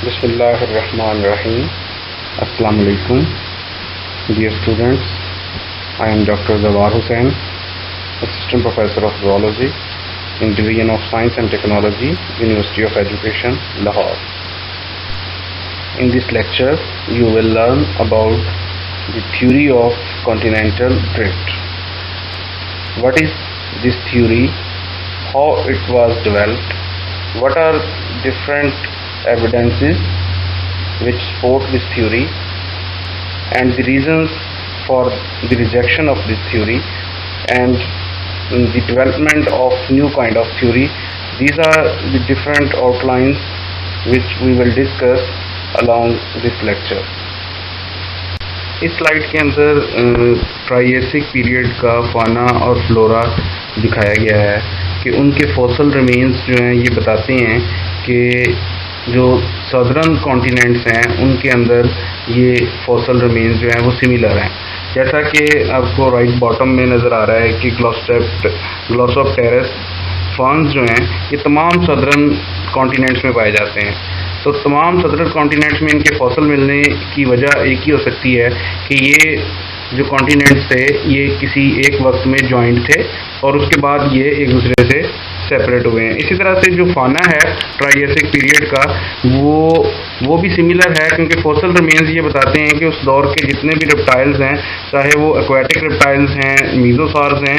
Bismillahirrahmanirrahim. Assalamu alaikum. Dear students, I am Dr. Zawar Hussain, Assistant Professor of Zoology in Division of Science and Technology, University of Education, Lahore. In this lecture, you will learn about the theory of continental drift. What is this theory? How it was developed? What are different evidences which support this theory, and the reasons for the rejection of this theory, and the development of new kind of theory. These are the different outlines which we will discuss along this lecture. इस slide के अंदर Triassic period का फाना और flora दिखाया गया है कि उनके फॉसल रिमेन्स जो हैं ये बताते हैं कि जो सदर्न कॉन्टिनेंट्स हैं उनके अंदर ये फॉसल रिमेन्स जो हैं वो सिमिलर हैं। जैसा कि आपको राइट बॉटम में नज़र आ रहा है कि ग्लोसोप्टेरस फर्न्स जो हैं ये तमाम सदर्न कॉन्टिनेंट्स में पाए जाते हैं। तो तमाम सदर्न कॉन्टिनेंट्स में इनके फॉसल मिलने की वजह एक ही हो सकती है कि ये जो कॉन्टिनेंट्स थे ये किसी एक वक्त में जॉइंट थे और उसके बाद ये एक दूसरे से सेपरेट हुए हैं। इसी तरह से जो फाना है ट्राइएसिक पीरियड का वो भी सिमिलर है, क्योंकि फॉसल रिमेन्स ये बताते हैं कि उस दौर के जितने भी रेप्टाइल्स हैं, चाहे वो एक्वाटिक रेप्टाइल्स हैं, मीजोसार्स हैं,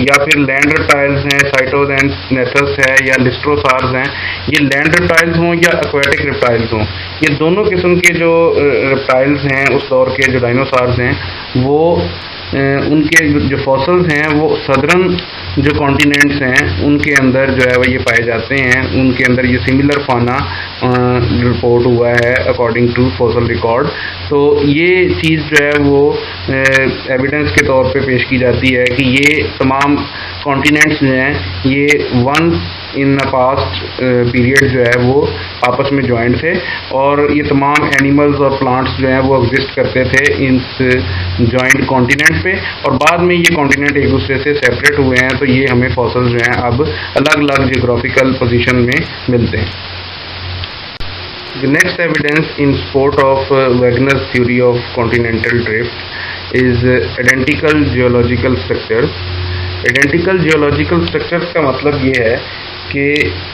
या फिर लैंड रेप्टाइल्स हैं, साइटोडेंथस है या लिस्ट्रोसार्स हैं, ये लैंड रेप्टाइल्स हों या एक्वाटिक रेप्टाइल्स हों, ये दोनों किस्म के जो रेप्टाइल्स हैं उस दौर के जो डायनासोर्स हैं वो उनके जो फॉसल्स हैं वो सदर्न जो कॉन्टिनेंट्स हैं उनके अंदर जो है वो ये पाए जाते हैं। उनके अंदर ये सिमिलर फाना रिपोर्ट हुआ है अकॉर्डिंग टू फॉसल रिकॉर्ड। तो ये चीज़ जो है वो एविडेंस के तौर पे पेश की जाती है कि ये तमाम कॉन्टिनेंट्स जो हैं ये once in a past period जो है वो आपस में जॉइंट थे और ये तमाम एनिमल्स और प्लांट्स जो हैं वो एग्जिस्ट करते थे इस जॉइंट कॉन्टिनेंट पे, और बाद में ये कॉन्टिनेंट एक दूसरे से सेपरेट हुए हैं। तो ये हमें फॉसल्स जो हैं अब अलग अलग जियोग्राफिकल पोजीशन में मिलते हैं। The next evidence in support of Wegener's theory of continental drift is identical geological structures. Identical geological structures का मतलब ये है कि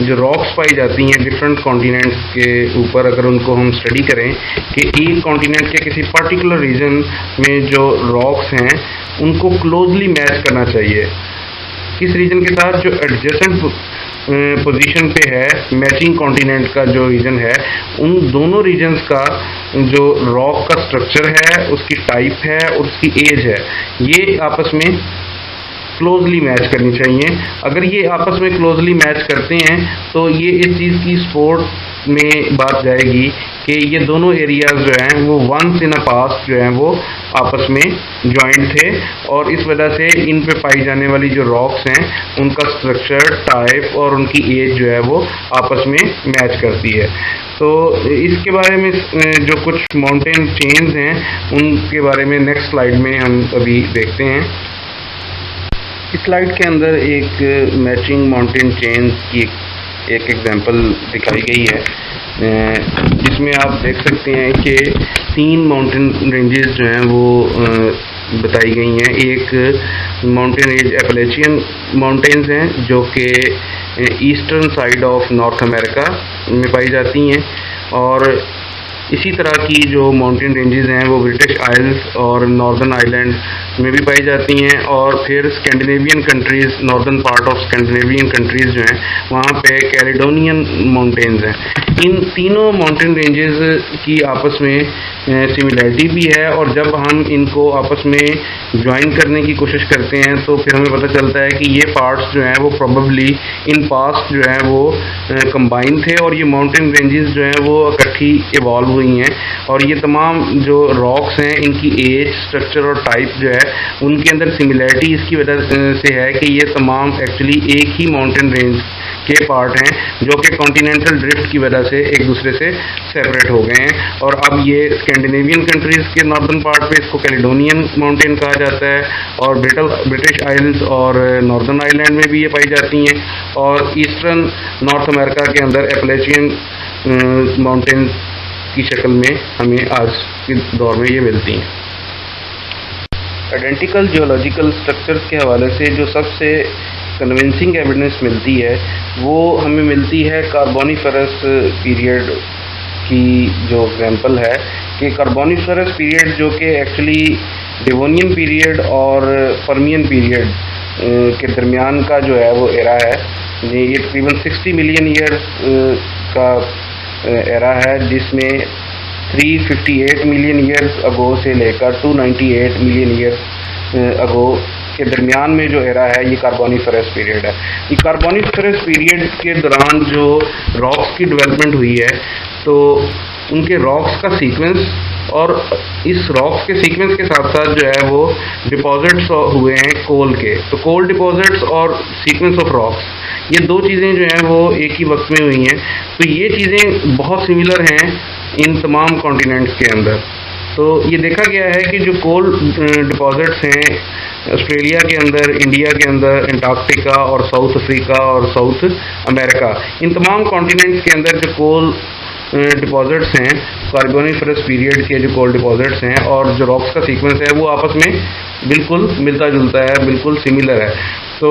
जो रॉक्स पाई जाती हैं डिफरेंट कॉन्टिनेंट्स के ऊपर, अगर उनको हम स्टडी करें कि एक कॉन्टिनेंट के किसी पर्टिकुलर रीजन में जो रॉक्स हैं उनको क्लोजली मैच करना चाहिए किस रीजन के साथ जो एडजेसेंट पोजीशन पे है, मैचिंग कॉन्टिनेंट का जो रीजन है उन दोनों रीजन्स का जो रॉक का स्ट्रक्चर है, उसकी टाइप है और उसकी एज है, ये आपस में क्लोजली मैच करनी चाहिए। अगर ये आपस में क्लोजली मैच करते हैं तो ये इस चीज़ की सपोर्ट में बात जाएगी कि ये दोनों एरियाज जो हैं वो वंस इन अ पास्ट जो हैं वो आपस में जॉइंट थे और इस वजह से इन पे पाई जाने वाली जो रॉक्स हैं उनका स्ट्रक्चर, टाइप और उनकी एज जो है वो आपस में मैच करती है। तो इसके बारे में जो कुछ माउंटेन चेन्स हैं उनके बारे में नेक्स्ट स्लाइड में हम अभी देखते हैं। इस स्लाइड के अंदर एक मैचिंग माउंटेन चेन्स की एक एग्जांपल दिखाई गई है जिसमें आप देख सकते हैं कि 3 माउंटेन रेंजेस जो हैं वो बताई गई हैं। एक माउंटेन रेंज एपलेचियन माउंटेन्स हैं जो कि eastern side of north America में पाई जाती हैं, और इसी तरह की जो माउंटेन रेंजेस हैं वो ब्रिटिश आइल्स और नॉर्दर्न आइलैंड में भी पाई जाती हैं, और फिर Scandinavian countries, northern part of Scandinavian countries जो हैं वहाँ पे कैलेडोनियन माउंटेन्स हैं। इन तीनों माउंटेन रेंजेस की आपस में सिमिलैरिटी भी है, और जब हम इनको आपस में ज्वाइन करने की कोशिश करते हैं तो फिर हमें पता चलता है कि ये पार्ट्स जो हैं वो प्रोबेबली इन पास्ट जो है वो कंबाइन थे और ये माउंटेन रेंजेस जो हैं वो इकट्ठी इवॉल्व हुई हैं, और ये तमाम जो रॉक्स हैं इनकी एज, स्ट्रक्चर और टाइप जो है उनके अंदर सिमिलैरिटी इसकी वजह से है कि ये तमाम एक्चुअली एक ही माउंटेन रेंज के पार्ट हैं जो कि कॉन्टिनेंटल ड्रिफ्ट की वजह से एक दूसरे से सेपरेट हो गए हैं। और अब ये स्कैंडिनेवियन कंट्रीज़ के नॉर्दर्न पार्ट पे इसको कैलेडोनियन माउंटेन कहा जाता है, और ब्रिटिश आइल्स और नॉर्दर्न आइलैंड में भी ये पाई जाती हैं, और ईस्टर्न नॉर्थ अमेरिका के अंदर एपलेचियन माउंटेन्स की शक्ल में हमें आज के दौर में ये मिलती हैं। आइडेंटिकल जियोलॉजिकल स्ट्रक्चर्स के हवाले से जो सबसे कन्विंसिंग एविडेंस मिलती है वो हमें मिलती है कार्बोनिफरस पीरियड की जो एग्जांपल है कि कार्बोनिफरस पीरियड जो कि एक्चुअली डेवोनियन पीरियड और पर्मियन पीरियड के दरमियान का जो है वो एरा है, ये तकरीबन 60 मिलियन ईयर का एरा है, जिसमें 358 मिलियन ईयर्स अगो से लेकर 298 मिलियन ईयर्स अगो के दरमियान में जो एरा है ये कार्बोनिफरस पीरियड है। ये कार्बोनिफरस पीरियड के दौरान जो रॉक्स की डेवलपमेंट हुई है तो उनके रॉक्स का सीक्वेंस और इस रॉक्स के सीक्वेंस के साथ साथ जो है वो डिपॉजिट्स हुए हैं कोल के, तो कोल डिपॉजिट्स और सीक्वेंस ऑफ रॉक्स, ये दो चीज़ें जो हैं वो एक ही वक्त में हुई हैं। तो ये चीज़ें बहुत सिमिलर हैं इन तमाम कॉन्टिनेंट्स के अंदर। तो ये देखा गया है कि जो कोल डिपॉजिट्स हैं ऑस्ट्रेलिया के अंदर, इंडिया के अंदर, अंटार्कटिका और साउथ अफ्रीका और साउथ अमेरिका, इन तमाम कॉन्टिनेंट्स के अंदर जो कोल डिपॉजिट्स हैं, कार्बोनिफरस पीरियड के जो कोल डिपॉजिट्स हैं और जो रॉक्स का सीक्वेंस है वो आपस में बिल्कुल मिलता जुलता है, बिल्कुल सिमिलर है। तो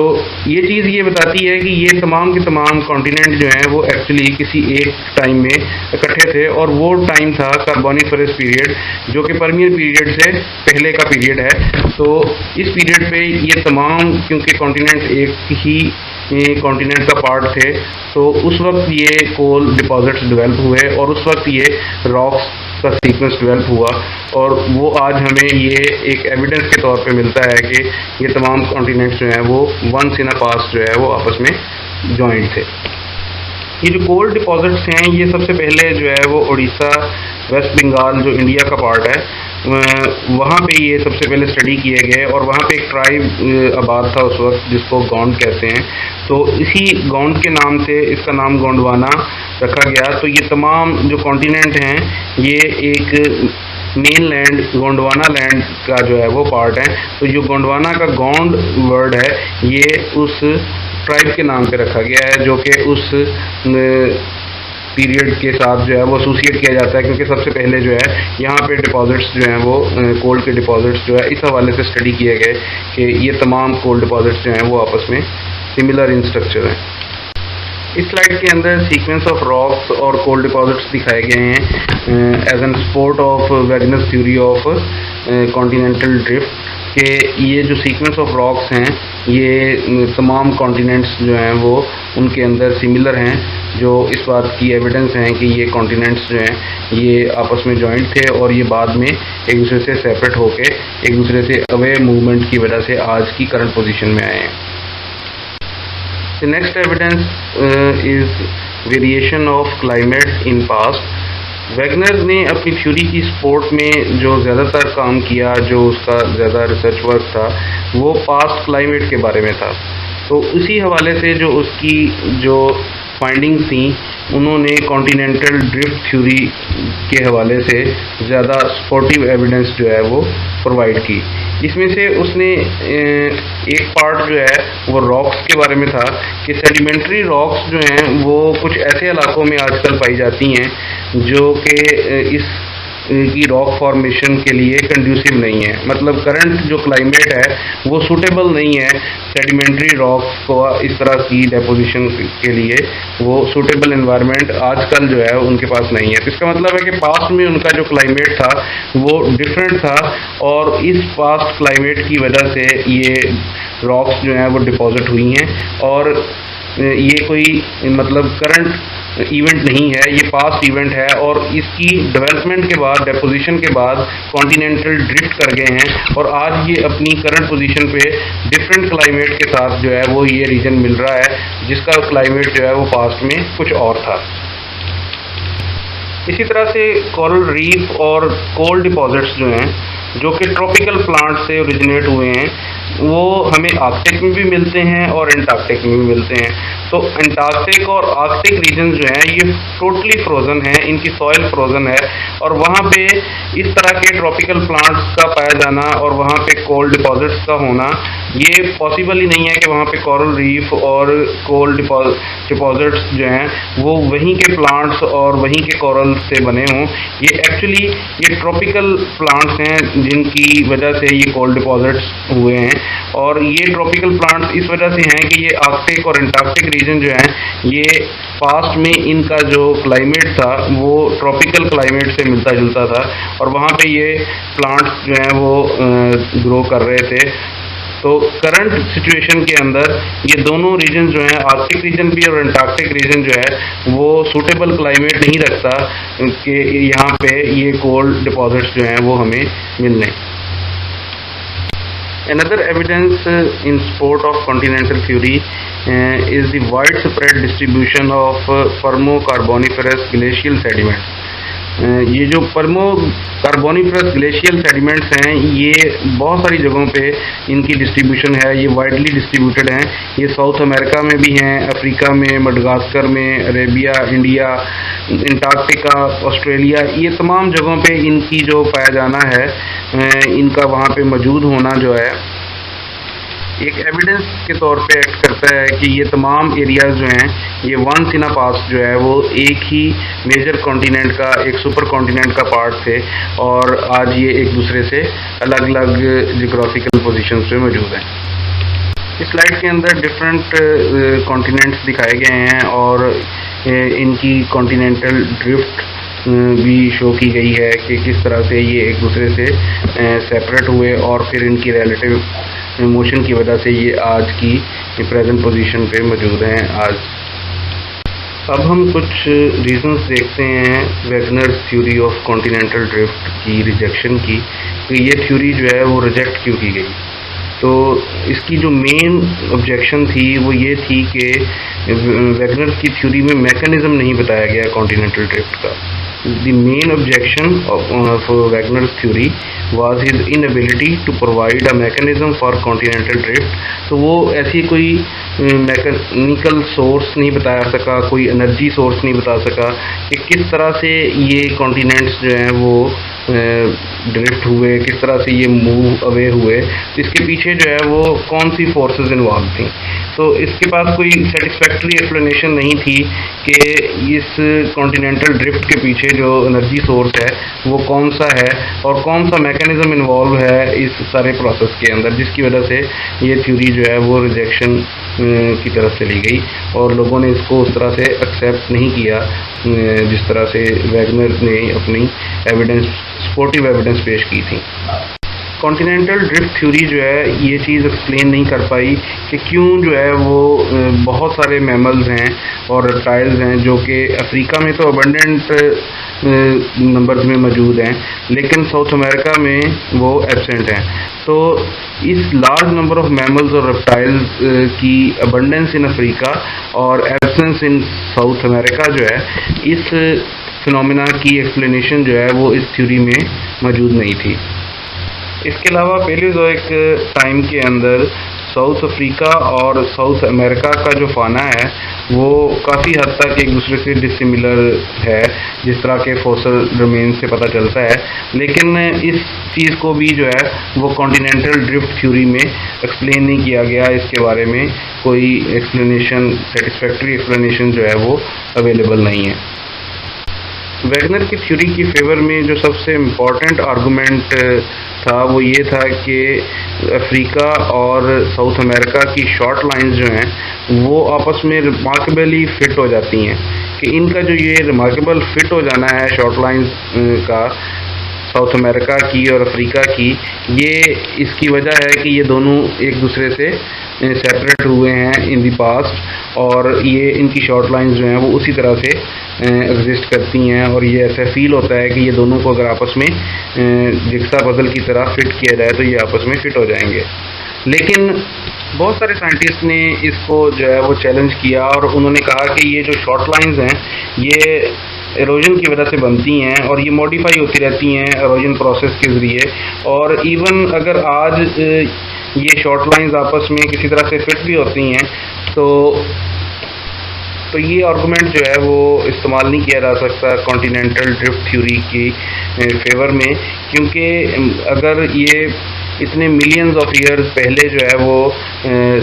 ये चीज़ ये बताती है कि ये तमाम के तमाम कॉन्टिनेंट जो हैं वो एक्चुअली किसी एक टाइम में इकट्ठे थे और वो टाइम था कार्बोनिफरस पीरियड, जो कि पर्मियन पीरियड से पहले का पीरियड है। तो इस पीरियड पे ये तमाम, क्योंकि कॉन्टिनेंट एक ही कॉन्टिनेंट का पार्ट थे, तो उस वक्त ये कोल डिपॉजिट्स डेवलप हुए और उस वक्त ये रॉक्स का सीक्वेंस डेवलप हुआ और वो आज हमें ये एक एविडेंस के तौर पे मिलता है कि ये तमाम कॉन्टिनेंट्स जो हैं वो वंस इन अ पास्ट जो है वो आपस में जॉइंट थे। ये जो कोल डिपॉजिट्स हैं ये सबसे पहले जो है वो उड़ीसा, वेस्ट बंगाल जो इंडिया का पार्ट है वहाँ पे ये सबसे पहले स्टडी किए गए और वहाँ पे एक ट्राइब आबाद था उस वक्त जिसको गोंड कहते हैं। तो इसी गोंड के नाम से इसका नाम गोंडवाना रखा गया। तो ये तमाम जो कॉन्टिनेंट हैं ये एक मेन लैंड गोंडवाना लैंड का जो है वो पार्ट है। तो जो गोंडवाना का गोंड वर्ड है ये उस ट्राइब के नाम पे रखा गया है, जो कि उस पीरियड के साथ जो है वो एसोसिएट किया जाता है, क्योंकि सबसे पहले जो है यहाँ पे डिपॉजिट्स जो हैं वो कोल के डिपॉजिट्स जो है इस हवाले से स्टडी किए गए कि ये तमाम कोल डिपॉजिट्स जो हैं वो आपस में सिमिलर इन स्ट्रक्चर हैं। इस स्लाइड के अंदर सीक्वेंस ऑफ रॉक्स और कोल डिपॉजिट्स दिखाए गए हैं as an support of Wegener's theory of continental drift कि ये जो सीक्वेंस ऑफ रॉक्स हैं ये तमाम कॉन्टिनेंट्स जो हैं वो उनके अंदर सिमिलर हैं, जो इस बात की एविडेंस हैं कि ये कॉन्टिनेंट्स जो हैं ये आपस में जॉइंट थे और ये बाद में एक दूसरे से सेपरेट होके एक दूसरे से अवे मूवमेंट की वजह से आज की करंट पोजीशन में आए हैं। The next evidence is variation of climate in past. Wagner ने अपनी थ्योरी की सपोर्ट में जो ज़्यादातर काम किया, जो उसका ज़्यादा रिसर्च वर्क था वो पास्ट क्लाइमेट के बारे में था। तो उसी हवाले से जो उसकी जो फाइंडिंग्स थी उन्होंने कॉन्टिनेंटल ड्रिफ्ट थ्योरी के हवाले से ज़्यादा सपोर्टिव एविडेंस जो है वो प्रोवाइड की। इसमें से उसने एक पार्ट जो है वो रॉक्स के बारे में था कि सेडिमेंट्री रॉक्स जो हैं वो कुछ ऐसे इलाकों में आजकल पाई जाती हैं जो कि इस की रॉक फॉर्मेशन के लिए कंड्यूसिव नहीं है, मतलब करंट जो क्लाइमेट है वो सूटेबल नहीं है सेडिमेंट्री रॉक्स को इस तरह की डेपोजिशन के लिए, वो सूटेबल एनवायरनमेंट आजकल जो है उनके पास नहीं है। तो इसका मतलब है कि पास्ट में उनका जो क्लाइमेट था वो डिफरेंट था और इस पास्ट क्लाइमेट की वजह से ये रॉक्स जो हैं वो डिपॉजिट हुई हैं और ये कोई मतलब करंट इवेंट नहीं है, ये पास्ट इवेंट है और इसकी डेवलपमेंट के बाद, डेपोजिशन के बाद कॉन्टिनेंटल ड्रिफ्ट कर गए हैं और आज ये अपनी करंट पोजीशन पे डिफरेंट क्लाइमेट के साथ जो है वो ये रीजन मिल रहा है जिसका क्लाइमेट जो है वो पास्ट में कुछ और था। इसी तरह से कोरल रीफ और कोल डिपॉजिट्स जो हैं जो कि ट्रॉपिकल प्लांट से ओरिजिनेट हुए हैं, वो हमें आर्कटिक में भी मिलते हैं और एंटार्क्टिक में भी मिलते हैं। तो एंटार्क्टिक और आर्कटिक रीजन जो हैं ये टोटली फ्रोज़न है, इनकी सॉइल फ्रोज़न है, और वहाँ पे इस तरह के ट्रॉपिकल प्लांट्स का पाया जाना और वहाँ पे कोल डिपॉजिट्स का होना, ये पॉसिबल ही नहीं है कि वहाँ पे कोरल रीफ और कोल डिपॉजिट्स जो हैं वो वहीं के प्लांट्स और वहीं के कोरल से बने हों। ये एक्चुअली ये ट्रॉपिकल प्लांट्स हैं जिनकी वजह से ये कोल डिपॉजिट्स हुए हैं, और ये ट्रॉपिकल प्लांट्स इस वजह से हैं कि ये आर्कटिक और एंटार्क्टिक रीजन जो है ये पास्ट में इनका जो क्लाइमेट था वो ट्रॉपिकल क्लाइमेट से मिलता जुलता था, और वहाँ पे ये प्लांट्स जो हैं वो ग्रो कर रहे थे। तो करंट सिचुएशन के अंदर ये दोनों रीजन जो हैं, आर्कटिक रीजन भी और एंटार्क्टिक रीजन जो है वो सूटेबल क्लाइमेट नहीं रखता कि यहाँ पे ये कोल डिपॉजिट्स जो हैं वो हमें मिलने। Another evidence in support of continental theory is the widespread distribution of Permo-Carboniferous glacial sediments. ये जो पर्मो कार्बोनिफरस ग्लेशियल सेडिमेंट्स हैं ये बहुत सारी जगहों पे इनकी डिस्ट्रीब्यूशन है, ये वाइडली डिस्ट्रीब्यूटेड हैं। ये साउथ अमेरिका में भी हैं, अफ्रीका में, मडगास्कर में, अरेबिया, इंडिया, अंटार्कटिका, ऑस्ट्रेलिया, ये तमाम जगहों पे इनकी जो पाया जाना है, इनका वहाँ पे मौजूद होना जो है एक एविडेंस के तौर पे एक्ट करता है कि ये तमाम एरियाज़ जो हैं ये वंस इन अ पास्ट जो है वो एक ही मेजर कॉन्टिनेंट का, एक सुपर कॉन्टिनेंट का पार्ट थे, और आज ये एक दूसरे से अलग अलग जियोग्राफिकल पोजीशंस पे मौजूद हैं। इस स्लाइड के अंदर डिफरेंट कॉन्टिनेंट्स दिखाए गए हैं और इनकी कॉन्टिनेंटल ड्रिफ्ट भी शो की गई है कि किस तरह से ये एक दूसरे से सेपरेट हुए और फिर इनकी रिलेटिव मोशन की वजह से ये आज की प्रेजेंट पोजीशन पे मौजूद हैं आज। अब हम कुछ रीजंस देखते हैं Wagner's theory of continental drift की रिजेक्शन की, कि ये थ्योरी जो है वो रिजेक्ट क्यों की गई। तो इसकी जो मेन ऑब्जेक्शन थी वो ये थी कि वैगनर्स की थ्योरी में मैकेनिज्म नहीं बताया गया कॉन्टिनेंटल ड्रिफ्ट का। The main objection of Wagner's theory was his inability to provide a mechanism for continental drift। तो वो ऐसी कोई मैकेनिकल सोर्स नहीं बता सका, कोई एनर्जी सोर्स नहीं बता सका कि किस तरह से ये कॉन्टिनेंट्स जो हैं वो ड्रिफ्ट हुए, किस तरह से ये मूव अवे हुए, तो इसके पीछे जो है वो कौन सी फोर्सेस इन्वॉल्व थी। तो इसके पास कोई सेटिस्फैक्ट्री एक्सप्लेनेशन नहीं थी कि इस कॉन्टिनेंटल ड्रिफ्ट के पीछे जो एनर्जी सोर्स है वो कौन सा है और कौन सा मैकेनिज्म इन्वॉल्व है इस सारे प्रोसेस के अंदर, जिसकी वजह से ये थ्योरी जो है वो रिजेक्शन की तरफ चली गई और लोगों ने इसको उस तरह से एक्सेप्ट नहीं किया जिस तरह से वैगनर ने अपनी एविडेंस, सपोर्टिव एविडेंस पेश की थी। कॉन्टिनेंटल ड्रिफ्ट थ्योरी जो है ये चीज़ एक्सप्लेन नहीं कर पाई कि क्यों जो है वो बहुत सारे मैमल्स हैं और रेप्टाइल्स हैं जो कि अफ्रीका में तो अबंडेंट नंबर्स में मौजूद हैं, लेकिन साउथ अमेरिका में वो एब्सेंट हैं। तो इस लार्ज नंबर ऑफ मैमल्स और रेप्टाइल्स की अबंडेंस इन अफ्रीका और एब्सेंस इन साउथ अमेरिका जो है, इस फिनोमेना की एक्सप्लेनेशन जो है वो इस थ्योरी में मौजूद नहीं थी। इसके अलावा पेलियोज़ोइक टाइम के अंदर साउथ अफ्रीका और साउथ अमेरिका का जो फाना है वो काफ़ी हद तक एक दूसरे से डिसिमिलर है, जिस तरह के फॉसिल रिमेन से पता चलता है, लेकिन इस चीज़ को भी जो है वो कॉन्टिनेंटल ड्रिफ्ट थ्योरी में एक्सप्लेन नहीं किया गया। इसके बारे में कोई एक्सप्लेनेशन, सेटिस्फैक्ट्री एक्सप्लेनेशन जो है वो अवेलेबल नहीं है। वैगनर की थ्योरी की फेवर में जो सबसे इम्पॉर्टेंट आर्गूमेंट था वो ये था कि अफ्रीका और साउथ अमेरिका की शॉर्ट लाइंस जो हैं वो आपस में रिमार्केबली फिट हो जाती हैं, कि इनका जो ये रिमार्केबल फिट हो जाना है शॉर्ट लाइंस का साउथ अमेरिका की और अफ्रीका की, ये इसकी वजह है कि ये दोनों एक दूसरे से सेपरेट हुए हैं इन दी पास्ट और ये इनकी शॉर्ट लाइंस जो हैं वो उसी तरह से एग्जिस्ट करती हैं और ये ऐसा फील होता है कि ये दोनों को अगर आपस में जिक्सा पजल की तरह फिट किया जाए तो ये आपस में फिट हो जाएंगे। लेकिन बहुत सारे साइंटिस्ट ने इसको जो है वो चैलेंज किया और उन्होंने कहा कि ये जो शॉर्ट लाइंस हैं ये एरोजन की वजह से बनती हैं और ये मॉडिफाई होती रहती हैं एरोजन प्रोसेस के ज़रिए। और इवन अगर आज ये शॉर्ट लाइंस आपस में किसी तरह से फिट भी होती हैं तो ये आर्गूमेंट जो है वो इस्तेमाल नहीं किया जा सकता कॉन्टिनेंटल ड्रिफ्ट थ्योरी की फेवर में, क्योंकि अगर ये इतने मिलियंस ऑफ ईयर्स पहले जो है वो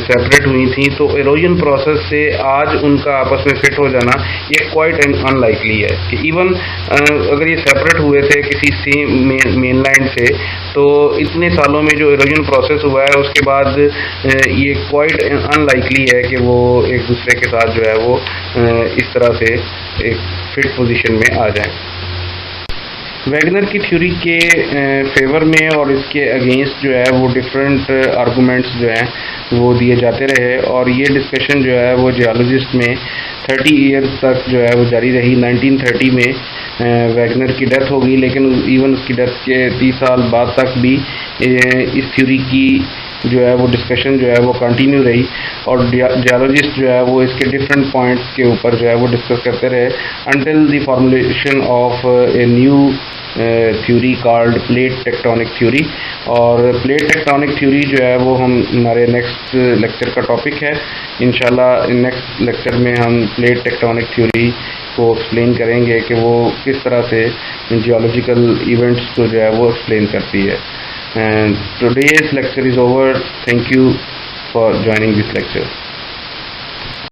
सेपरेट हुई थी तो एरोजन प्रोसेस से आज उनका आपस में फिट हो जाना ये क्वाइट अनलाइकली है कि इवन अगर ये सेपरेट हुए थे किसी सेम मेनलैंड से तो इतने सालों में जो एरोजन प्रोसेस हुआ है उसके बाद ये क्वाइट अनलाइकली है कि वो एक दूसरे के साथ जो है वो इस तरह से एक फिट पोजीशन में आ जाए। वैगनर की थ्योरी के फेवर में और इसके अगेंस्ट जो है वो डिफरेंट आर्गूमेंट्स जो हैं वो दिए जाते रहे और ये डिस्कशन जो है वो जियोलॉजिस्ट में 30 ईयर्स तक जो है वो जारी रही। 1930 में वैगनर की डेथ हो गई, लेकिन इवन उसकी डेथ के 30 साल बाद तक भी इस थ्योरी की जो है वो डिस्कशन जो है वो कंटिन्यू रही और जियोलॉजिस्ट जो है वो इसके डिफरेंट पॉइंट्स के ऊपर जो है वो डिस्कस करते रहे until the formulation of a new theory called plate tectonic theory. और प्लेट टेक्टोनिक थ्योरी जो है वो हमारे नेक्स्ट लेक्चर का टॉपिक है। इंशाल्लाह नेक्स्ट लेक्चर में हम प्लेट टेक्टोनिक थ्योरी को एक्सप्लेन करेंगे कि वो किस तरह से जियोलॉजिकल इवेंट्स को जो है वो एक्सप्लेन करती है। And today's lecture is over. Thank you for joining this lecture.